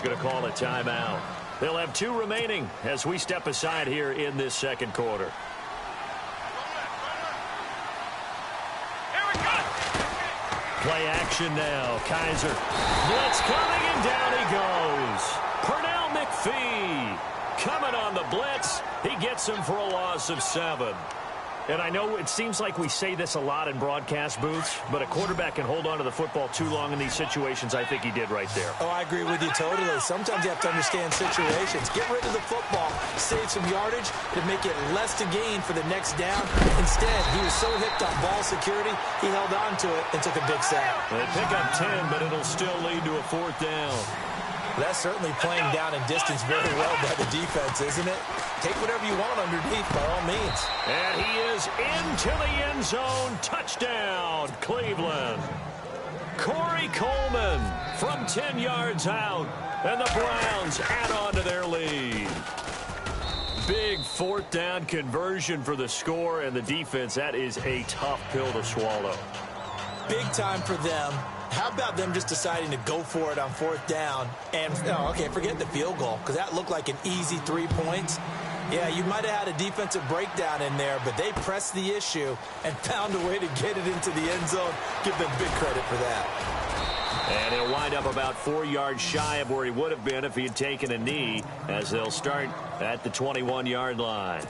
going to call a timeout. They'll have 2 remaining as we step aside here in this second quarter. Play action now. Kaiser. Blitz coming, and down he goes. Pernell McPhee coming on the blitz. He gets him for a loss of 7. And I know it seems like we say this a lot in broadcast booths, but a quarterback can hold on to the football too long in these situations. I think he did right there. Oh, I agree with you totally. Sometimes you have to understand situations. Get rid of the football, save some yardage, to make it less to gain for the next down. Instead, he was so hipped on ball security, he held on to it and took a big sack. They pick up 10, but it'll still lead to a 4th down. That's certainly playing down in distance very well by the defense, isn't it? Take whatever you want underneath, by all means. And he is into the end zone. Touchdown, Cleveland. Corey Coleman from 10 yards out. And the Browns add on to their lead. Big 4th down conversion for the score, and the defense, that is a tough pill to swallow. Big time for them. How about them just deciding to go for it on 4th down? And, okay, forget the field goal, because that looked like an easy 3 points. Yeah, you might have had a defensive breakdown in there, but they pressed the issue and found a way to get it into the end zone. Give them big credit for that. And he'll wind up about 4 yards shy of where he would have been if he had taken a knee, as they'll start at the 21-yard line.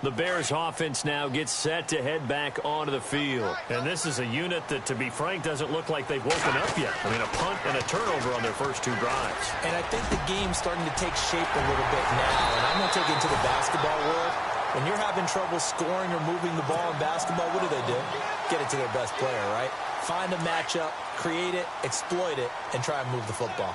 The Bears offense now gets set to head back onto the field. And this is a unit that, to be frank, doesn't look like they've woken up yet. I mean, a punt and a turnover on their first 2 drives. And I think the game's starting to take shape a little bit now. And I'm going to take it into the basketball world. When you're having trouble scoring or moving the ball in basketball, what do? Get it to their best player, right? Find a matchup, create it, exploit it, and try and move the football.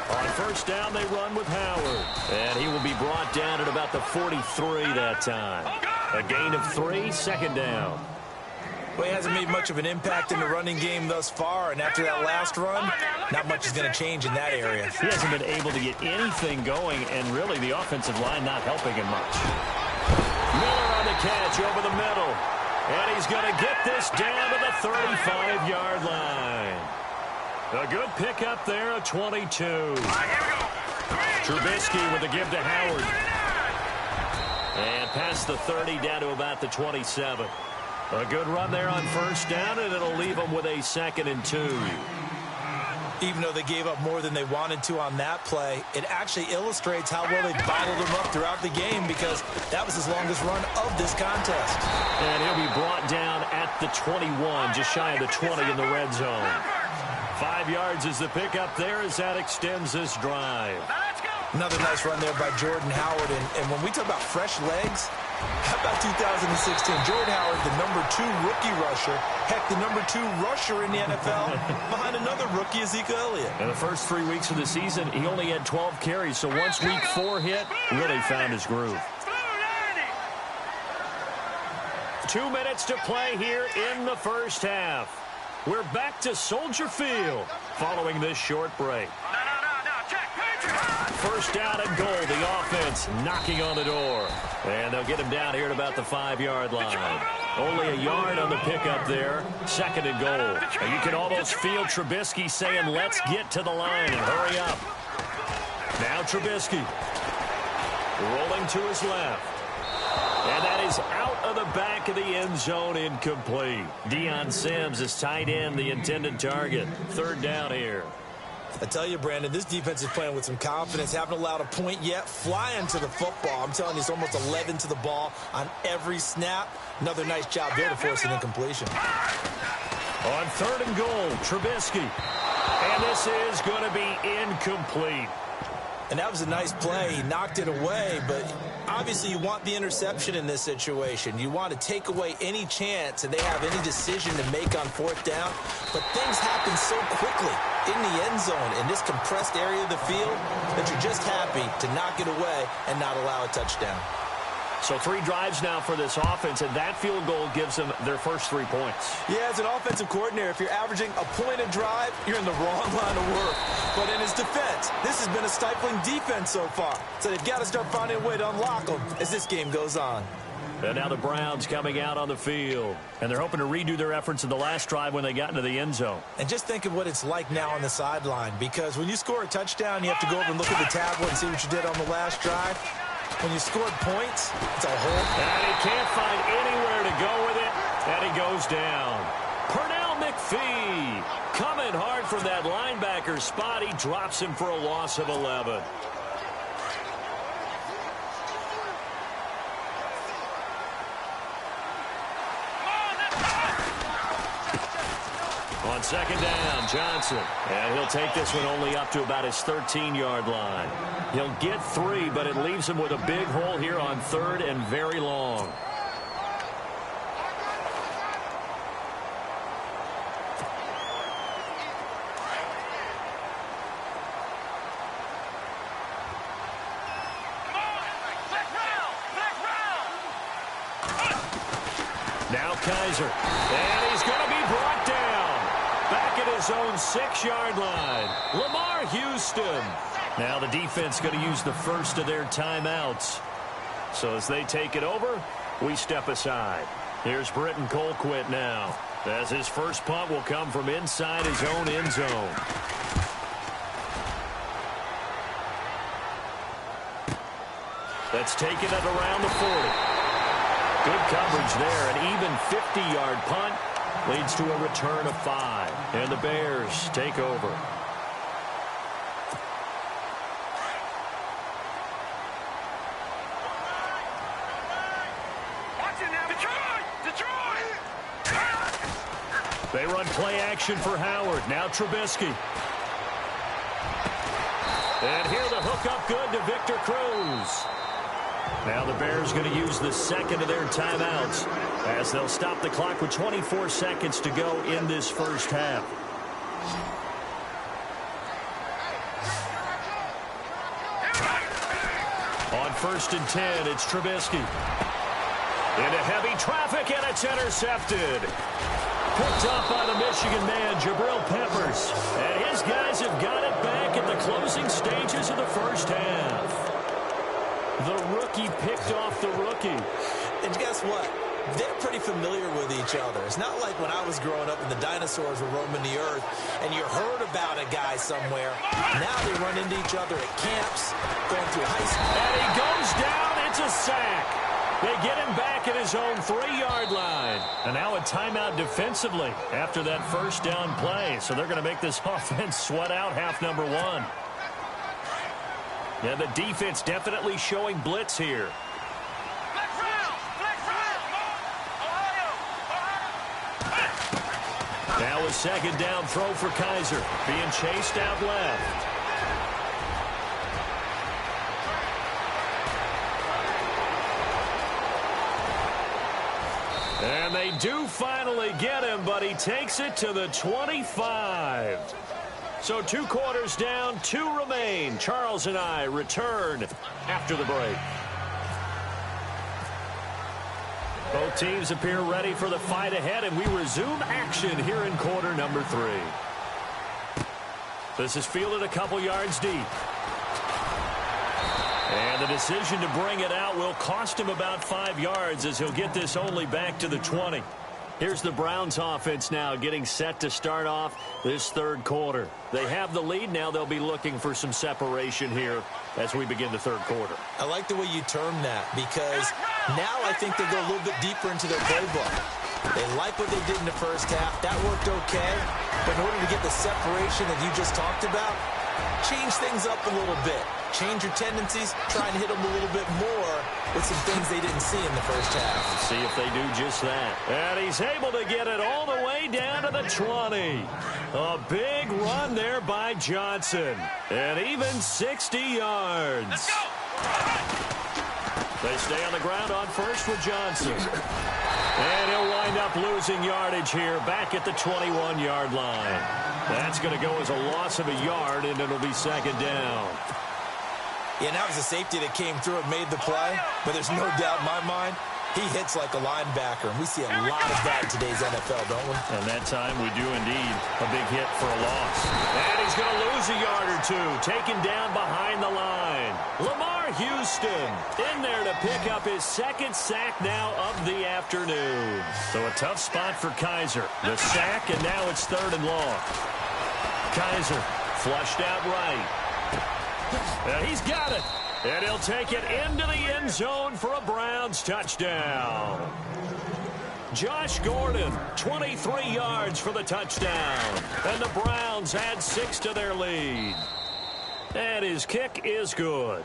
On first down, they run with Howard. And he will be brought down at about the 43 that time. A gain of 3, 2nd down. Well, he hasn't made much of an impact in the running game thus far, and after that last run, not much is going to change in that area. He hasn't been able to get anything going, and really the offensive line not helping him much. Miller on the catch over the middle. And he's going to get this down to the 35-yard line. A good pickup there, a 22. Trubisky with the give to Howard. And past the 30 down to about the 27. A good run there on first down, and it'll leave them with a 2nd and 2. Even though they gave up more than they wanted to on that play, it actually illustrates how well they bottled them up throughout the game, because that was his longest run of this contest. And he'll be brought down at the 21, just shy of the 20 in the red zone. 5 yards is the pickup there as that extends this drive. Another nice run there by Jordan Howard. And when we talk about fresh legs, how about 2016? Jordan Howard, the #2 rookie rusher. Heck, the #2 rusher in the NFL behind another rookie, Ezekiel Elliott. In the first 3 weeks of the season, he only had 12 carries. So once week 4 hit, really found his groove. 2 minutes to play here in the first half. We're back to Soldier Field following this short break. First down and goal. The offense knocking on the door. And they'll get him down here at about the 5-yard line. Only a yard on the pickup there. 2nd and goal. And you can almost feel Trubisky saying, let's get to the line and hurry up. Now Trubisky rolling to his left. And that is out of the back of the end zone, incomplete. Deion Sims is tight end, the intended target. 3rd down here. I tell you, Brandon, this defense is playing with some confidence. Haven't allowed a point yet. Flying to the football. I'm telling you, it's almost 11 to the ball on every snap. Another nice job there to force an incompletion. On 3rd and goal, Trubisky. And this is going to be incomplete. And that was a nice play. He knocked it away, but obviously you want the interception in this situation. You want to take away any chance that they have any decision to make on 4th down. But things happen so quickly in the end zone in this compressed area of the field that you're just happy to knock it away and not allow a touchdown. So 3 drives now for this offense, and that field goal gives them their first 3 points. Yeah, as an offensive coordinator, if you're averaging a point a drive, you're in the wrong line of work. But in his defense, this has been a stifling defense so far. So they've got to start finding a way to unlock them as this game goes on. And now the Browns coming out on the field. And they're hoping to redo their efforts in the last drive when they got into the end zone. And just think of what it's like now on the sideline, because when you score a touchdown, you have to go over and look at the tablet and see what you did on the last drive. When you scored points, it's a whole... And he can't find anywhere to go with it, and he goes down. Pernell McPhee coming hard from that linebacker spot. He drops him for a loss of 11. On second down, Johnson. And he'll take this one only up to about his 13-yard line. He'll get 3, but it leaves him with a big hole here on third and very long. Now Kaiser. And he's going to be brought down. Back at his own 6-yard line. Lamar Houston. Now the defense going to use the first of their timeouts. So as they take it over, we step aside. Here's Britton Colquitt now, as his first punt will come from inside his own end zone. That's taken at around the 40. Good coverage there. An even 50-yard punt leads to a return of 5. And the Bears take over. They run play action for Howard. Now Trubisky. And here the hook up good to Victor Cruz. Now the Bears going to use the second of their timeouts as they'll stop the clock with 24 seconds to go in this first half. On 1st and 10, it's Trubisky. Into heavy traffic, and it's intercepted. Picked up by the Michigan man, Jabril Peppers. And his guys have got it back at the closing stages of the first half. The rookie picked off the rookie. And guess what? They're pretty familiar with each other. It's not like when I was growing up and the dinosaurs were roaming the earth and you heard about a guy somewhere. Now they run into each other at camps, going through high school. And he goes down. It's a sack. They get him back at his own 3-yard line. And now a timeout defensively after that first down play. So they're going to make this offense sweat out half number 1. Yeah, the defense definitely showing blitz here. Now a second down throw for Kaiser. Being chased out left. And they do finally get him, but he takes it to the 25. So 2 quarters down, 2 remain. Charles and I return after the break. Both teams appear ready for the fight ahead, and we resume action here in quarter number 3. This is fielded a couple yards deep. And the decision to bring it out will cost him about 5 yards as he'll get this only back to the 20. Here's the Browns offense now getting set to start off this third quarter. They have the lead. Now they'll be looking for some separation here as we begin the third quarter. I like the way you term that, because now I think they go a little bit deeper into their playbook. They like what they did in the first half. That worked okay. But in order to get the separation that you just talked about, change things up a little bit. Change your tendencies, try and hit them a little bit more with some things they didn't see in the first half. See if they do just that. And he's able to get it all the way down to the 20. A big run there by Johnson. And even 60 yards. Let's go! They stay on the ground on first with Johnson. And he'll wind up losing yardage here back at the 21-yard line. That's going to go as a loss of a yard, and it'll be second down. Yeah, that was a safety that came through and made the play, but there's no doubt in my mind, He hits like a linebacker, and we see a lot of that in today's NFL, don't we? And that time we do indeed. A big hit for a loss. And he's going to lose a yard or two, taken down behind the line. Lamar Houston in there to pick up his second sack now of the afternoon. So a tough spot for Kaiser. The sack, and now it's 3rd and long. Kaiser flushed out right. And he's got it. And he'll take it into the end zone for a Browns touchdown. Josh Gordon, 23 yards for the touchdown. And the Browns add 6 to their lead. And his kick is good.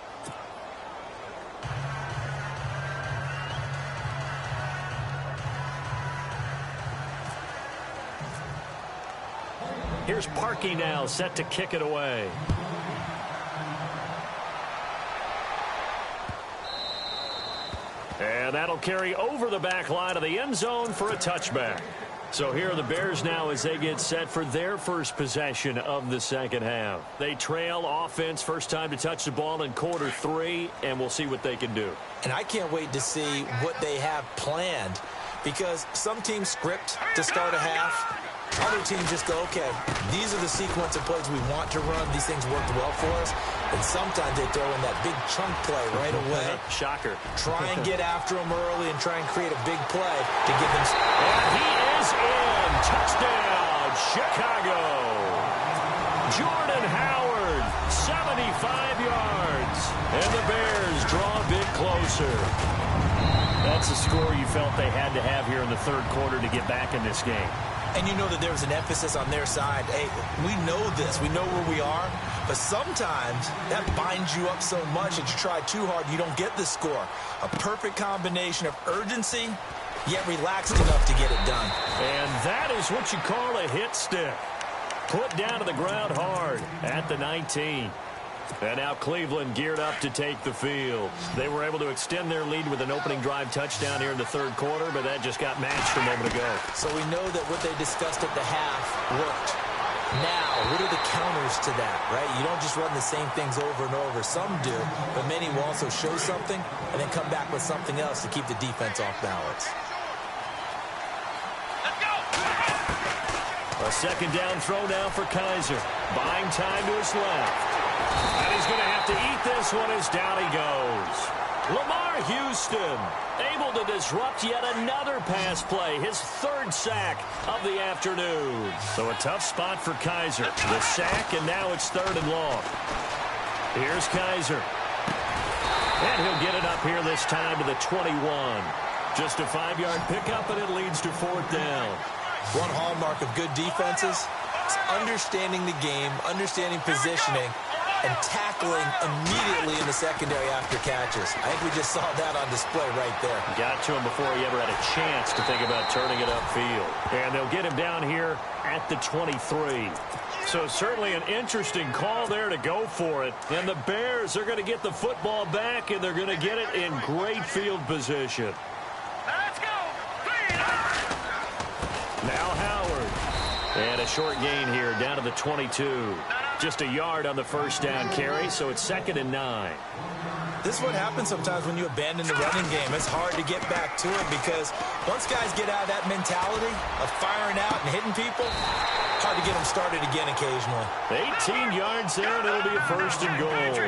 Here's Parkey now, set to kick it away. And that'll carry over the back line of the end zone for a touchback. So here are the Bears now as they get set for their first possession of the second half. They trail offense, first time to touch the ball in quarter 3, and we'll see what they can do. And I can't wait to see what they have planned, because some teams script to start a half. Other teams just go, okay, these are the sequence of plays we want to run. These things worked well for us. And sometimes they throw in that big chunk play right away. Shocker. Try and get after them early and try and create a big play to give them... And he is in. Touchdown, Chicago. Jordan Howard, 75 yards. And the Bears draw a bit closer. That's a score you felt they had to have here in the 3rd quarter to get back in this game. And you know that there's an emphasis on their side. Hey, we know this. We know where we are. But sometimes that binds you up so much that you try too hard, you don't get the score. A perfect combination of urgency, yet relaxed enough to get it done. And that is what you call a hit stick. Put down to the ground hard at the 19. And now Cleveland geared up to take the field. They were able to extend their lead with an opening drive touchdown here in the 3rd quarter, but that just got matched a moment ago. So we know that what they discussed at the half worked. Now, what are the counters to that, right? You don't just run the same things over and over. Some do, but many will also show something and then come back with something else to keep the defense off balance. A second down throw now for Kaiser. Buying time to his left. And he's going to have to eat this one as down he goes. Lamar Houston able to disrupt yet another pass play. His 3rd sack of the afternoon. So a tough spot for Kaiser. The sack, and now it's 3rd and long. Here's Kaiser. And he'll get it up here this time to the 21. Just a 5-yard pickup, and it leads to 4th down. One hallmark of good defenses is understanding the game, understanding positioning, and tackling immediately in the secondary after catches. I think we just saw that on display right there. Got to him before he ever had a chance to think about turning it upfield. And they'll get him down here at the 23. So certainly an interesting call there to go for it. And the Bears are going to get the football back, and they're going to get it in great field position. Let's go! Now Howard. And a short gain here down to the 22. Just a yard on the first down carry, so it's 2nd and 9. This is what happens sometimes when you abandon the running game. It's hard to get back to it because once guys get out of that mentality of firing out and hitting people, hard to get them started again occasionally. 18 yards there, and it'll be a 1st and goal.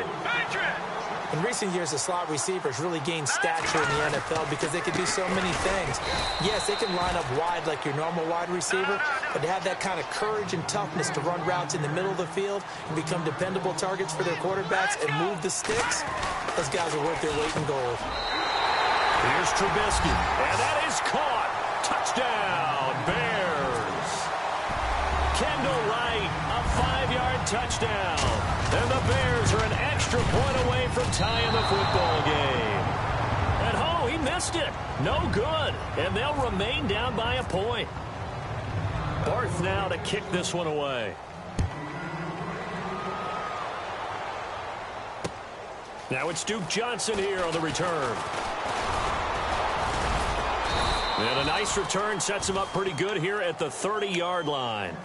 In recent years, the slot receivers really gained stature in the NFL because they can do so many things. Yes, they can line up wide like your normal wide receiver, but to have that kind of courage and toughness to run routes in the middle of the field and become dependable targets for their quarterbacks and move the sticks, those guys are worth their weight in gold. Here's Trubisky, and that is caught. Touchdown, Bears. Kendall Wright, a 5-yard touchdown. And the Bears are an extra point away from tying the football game. And oh, he missed it. No good. And they'll remain down by a point. Barth now to kick this one away. Now it's Duke Johnson here on the return. And a nice return sets him up pretty good here at the 30-yard line.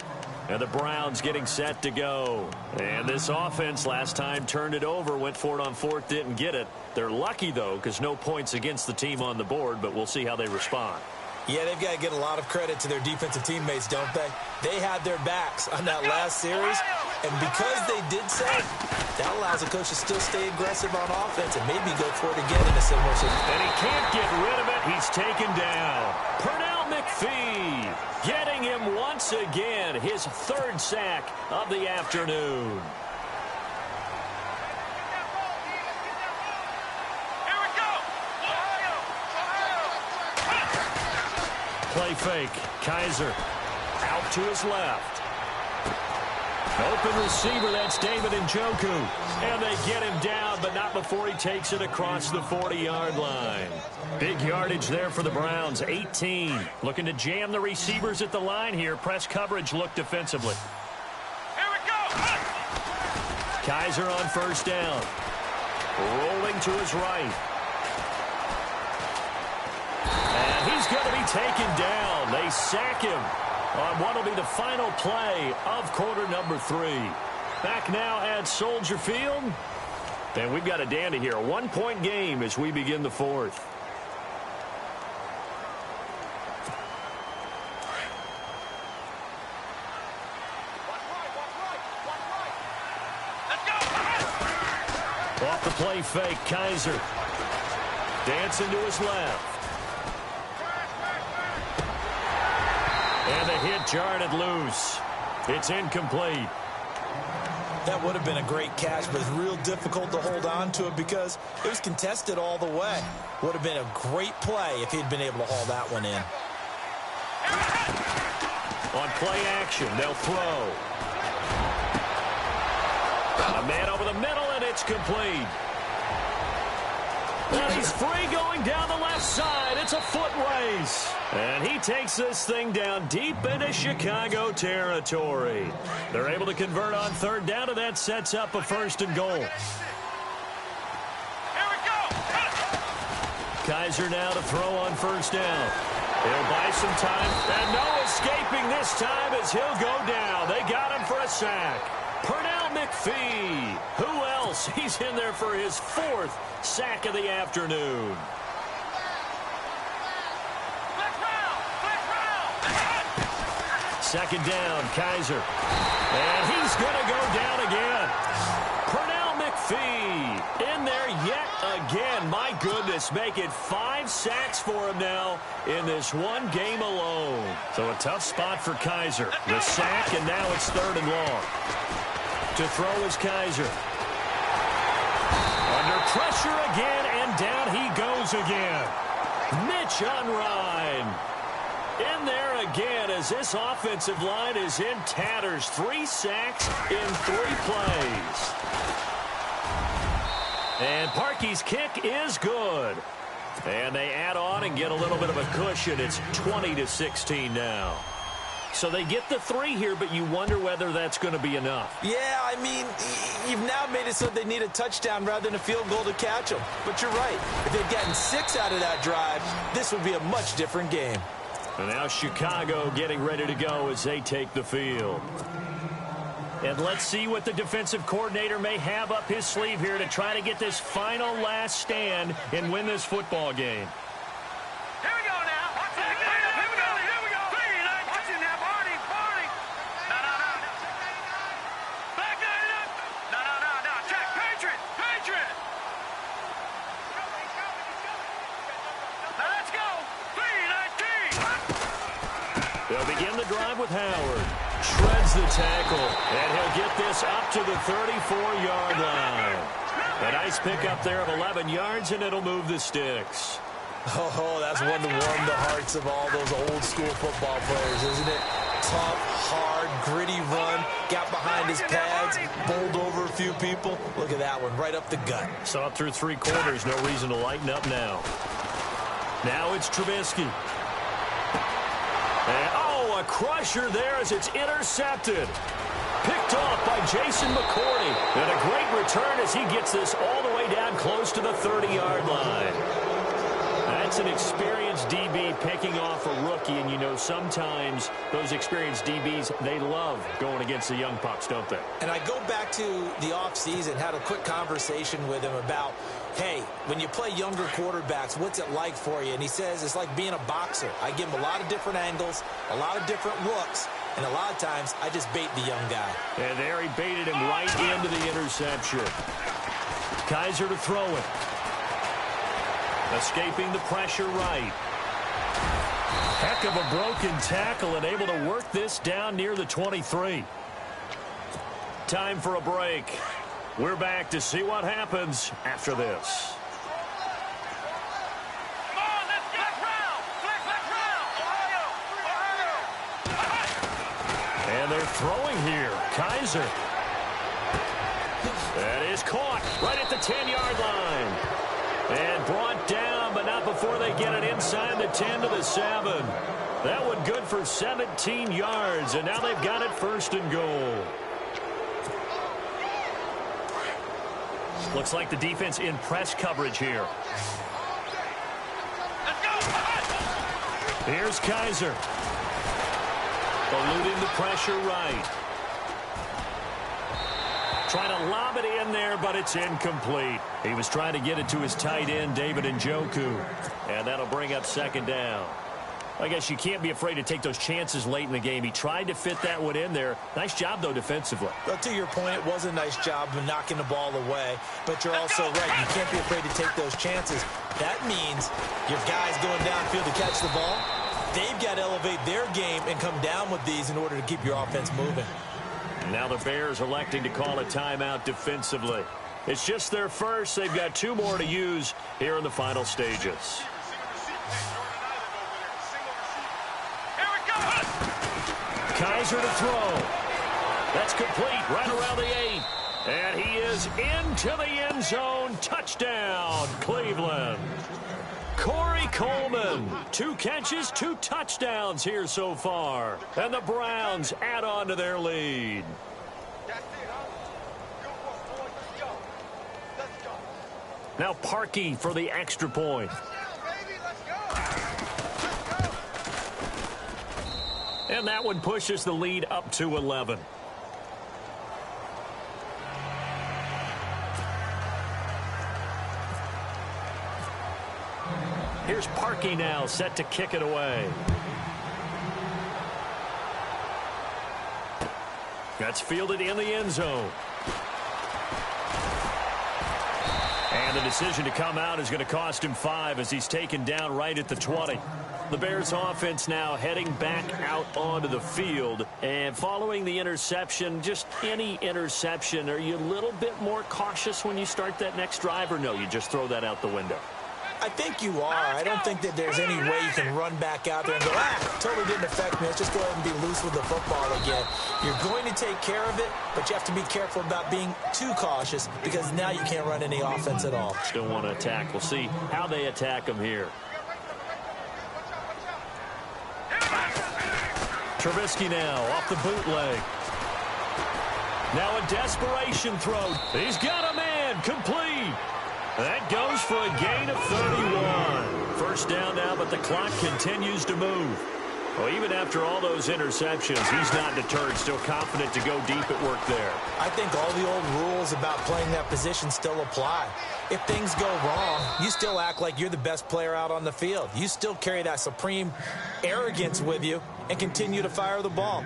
And the Browns getting set to go. And this offense last time turned it over, went for it on fourth, didn't get it. They're lucky, though, because no points against the team on the board, but we'll see how they respond. Yeah, they've got to get a lot of credit to their defensive teammates, don't they? They had their backs on that last series, and because they did so, that allows the coach to still stay aggressive on offense and maybe go for it again in a similar situation. And he can't get rid of it. He's taken down. McPhee getting him once again, his third sack of the afternoon. Here we go. Play fake. Kaiser out to his left. Open receiver, that's David Njoku. And they get him down, but not before he takes it across the 40-yard line. Big yardage there for the Browns, 18. Looking to jam the receivers at the line here. Press coverage look defensively. Here we go. Kaiser on first down. Rolling to his right. And he's going to be taken down. They sack him on what will be the final play of quarter number 3. Back now at Soldier Field. And we've got a dandy here. A 1-point game as we begin the fourth. Off the play fake, Kaiser. Dancing to his left. And the hit jarred it loose. It's incomplete. That would have been a great catch, but it's real difficult to hold on to it because it was contested all the way. Would have been a great play if he'd been able to haul that one in. On play action, they'll throw. A man over the middle, and it's complete. And he's free going down the left side. It's a foot race. And he takes this thing down deep into Chicago territory. They're able to convert on third down, and that sets up a first and goal. Here we go. Kaiser now to throw on first down. He'll buy some time. And no escaping this time as he'll go down. They got him for a sack. McPhee. Who else? He's in there for his 4th sack of the afternoon. Second down, Kaiser. And he's going to go down again. McPhee in there yet again. My goodness, make it 5 sacks for him now in this one game alone. So a tough spot for Kaiser. The sack, and now it's 3rd and long. To throw is Kaiser. Under pressure again, and down he goes again. Mitch on Ryan. In there again as this offensive line is in tatters. 3 sacks in 3 plays. And Parkey's kick is good. And they add on and get a little bit of a cushion. It's 20-16 now. So they get the 3 here, but you wonder whether that's going to be enough. Yeah, I mean, you've now made it so they need a touchdown rather than a field goal to catch them. But you're right. If they'd gotten 6 out of that drive, this would be a much different game. And now Chicago getting ready to go as they take the field. And let's see what the defensive coordinator may have up his sleeve here to try to get this final last stand and win this football game. Here we go now. Watch it. Here we go. Here we go. Watch it now. Barney. No. Back it up. No. Check. Patriot. Now let's go. 3-19. They'll begin the drive with Howard. Shreds the tackle, and he'll get this up to the 34-yard line. A nice pickup there of 11 yards, and it'll move the sticks. Oh, that's one to warm the hearts of all those old-school football players, isn't it? Tough, hard, gritty run, got behind his pads, bowled over a few people. Look at that one, right up the gut. Saw it through 3 quarters, no reason to lighten up now. Now it's Trubisky. And, a crusher there as it's intercepted. Picked off by Jason McCourty. And a great return as he gets this all the way down close to the 30-yard line. That That's an experienced DB picking off a rookie, and you know sometimes those experienced DBs, they love going against the young pups, don't they? And I go back to the offseason, had a quick conversation with him about, hey, when you play younger quarterbacks, what's it like for you? And he says it's like being a boxer. I give him a lot of different angles, a lot of different looks, and a lot of times I just bait the young guy. And there he baited him right into the interception. Kaiser to throw it. Escaping the pressure right. Heck of a broken tackle and able to work this down near the 23. Time for a break. We're back to see what happens after this. Come on, let's get round. Let's round. And they're throwing here. Kaiser. That is caught right at the 10-yard line. And brought down, but not before they get it inside the 10 to the 7. That one good for 17 yards, and now they've got it first and goal. Looks like the defense in press coverage here. Here's Kaiser. Eluding the pressure right. Trying to lob it in there, but it's incomplete. He was trying to get it to his tight end, David Njoku. And that'll bring up second down. I guess you can't be afraid to take those chances late in the game. He tried to fit that one in there. Nice job, though, defensively. Well, to your point, it was a nice job of knocking the ball away. But you're also right. You can't be afraid to take those chances. That means your guys going downfield to catch the ball, they've got to elevate their game and come down with these in order to keep your offense moving. Now the Bears electing to call a timeout defensively. It's just their first. They've got 2 more to use here in the final stages. Kaiser to throw. That's complete right around the 8. And he is into the end zone. Touchdown, Cleveland. Corey Coleman, 2 catches, 2 touchdowns here so far. And the Browns add on to their lead. Now Parkey for the extra point. And that one pushes the lead up to 11. Here's Parkey now, set to kick it away. That's fielded in the end zone. And the decision to come out is going to cost him 5 as he's taken down right at the 20. The Bears offense now heading back out onto the field. And following the interception, just any interception, are you a little bit more cautious when you start that next drive, or no, you just throw that out the window? I think you are. I don't think that there's any way you can run back out there and go, totally didn't affect me. Let's just go ahead and be loose with the football again. You're going to take care of it, but you have to be careful about being too cautious because now you can't run any offense at all. Still want to attack. We'll see how they attack him here. Trubisky now off the bootleg. Now a desperation throw. He's got a man complete. That goes for a gain of 31. First down now, but the clock continues to move. Well, even after all those interceptions, he's not deterred, still confident to go deep at work there. I think all the old rules about playing that position still apply. If things go wrong, you still act like you're the best player out on the field. You still carry that supreme arrogance with you and continue to fire the ball.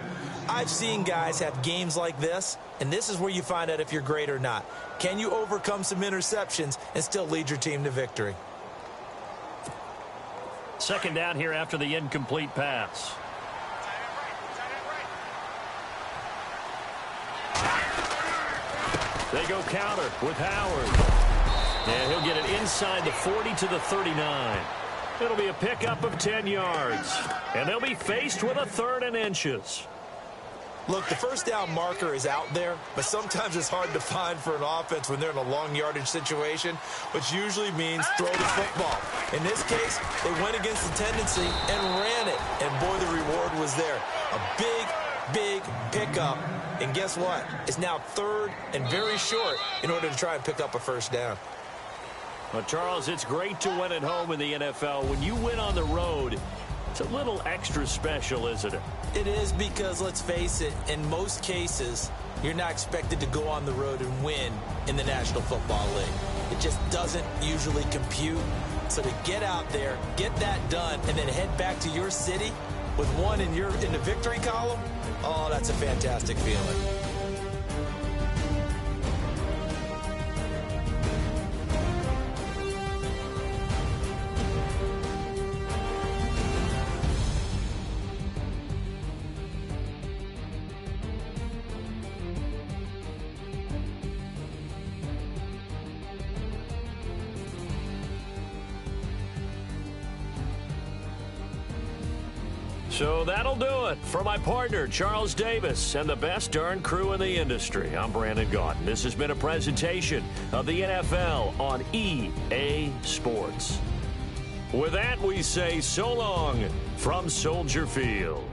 I've seen guys have games like this, and this is where you find out if you're great or not. Can you overcome some interceptions and still lead your team to victory? Second down here after the incomplete pass. They go counter with Howard. And he'll get it inside the 40 to the 39. It'll be a pickup of 10 yards. And they'll be faced with a 3rd and inches. Look, the first down marker is out there, but sometimes it's hard to find for an offense when they're in a long yardage situation, which usually means throw the football. In this case, they went against the tendency and ran it, and boy, the reward was there. A big pickup, and guess what? It's now 3rd and very short in order to try and pick up a first down. Well, Charles, it's great to win at home in the NFL. When you win on the road, it's a little extra special, isn't it? It is, because, let's face it, in most cases, you're not expected to go on the road and win in the National Football League. It just doesn't usually compute. So to get out there, get that done, and then head back to your city with one in the victory column, oh, that's a fantastic feeling. So that'll do it. For my partner, Charles Davis, and the best darn crew in the industry, I'm Brandon Gaudin. This has been a presentation of the NFL on EA Sports. With that, we say so long from Soldier Field.